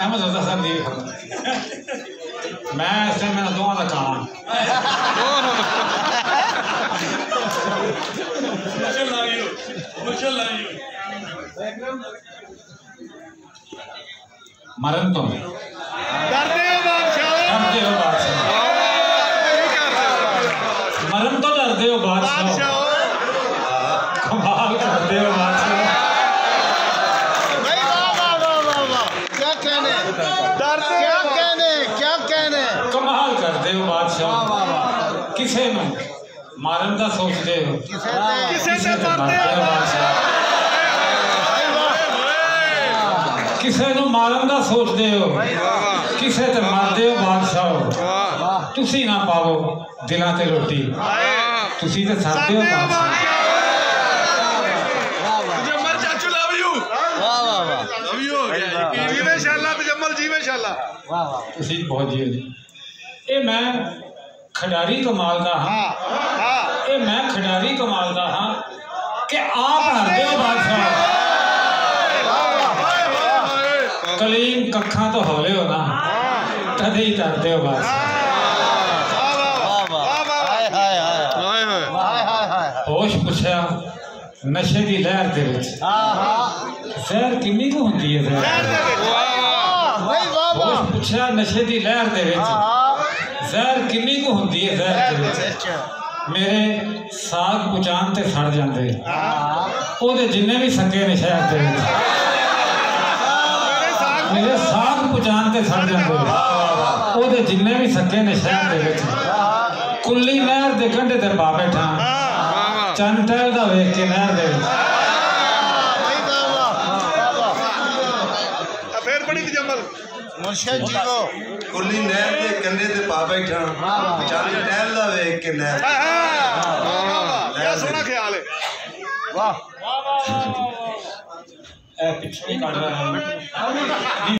अहमद रजा साहब दी मैं इस टाइम मैंने दोवां दा खाना मरन तो डरते हो बादशाह मरन तो डरते हो बादशाह कमाल करते हो बादशाह क्या कहने क्या कहने कमाल करते हो बादशाह किसे नूं मारन दा सोचते हो किसे से मारते हो बादशाह किसे नूं मारन दा सोचते हो किसे ते मारते हो बादशाह तुसी ना पाओ दिलां ते रोटी तुसी ते सादे हो बादशाह बहुत जी ये मैं खिडारी कमाल का हाँ ये मैं खिडारी कमाल का हाँ कि आप हारते हो बादशाह कलीम कखा तो हौले हो ना तदे ही करते हो बादशाह होश पुछया नशे की लहर दे विच जहर किन्नी को हुंदी है होश पुछया नशे की लहर दे विच जहर किन्नी को हुंदी है जहर दे विच मेरे साग पुचान ते सड़ जाते ओदे जिन्ने भी सके ने शहर दे विच मेरे साग पुचान ते सड़ जाते ओदे जिन्ने भी सके ने शहर दे विच कुल्ली नहर दे कंढे ते पा बैठा चंद टहलदा वेख के नहर दे विच मुर्शिद जी को कुल्ली नहर के कंधे ते पा बैठा चंद टहलदा वेख के नहर क्या सोना ख्याल है वाह पिछड़ी काट रहा है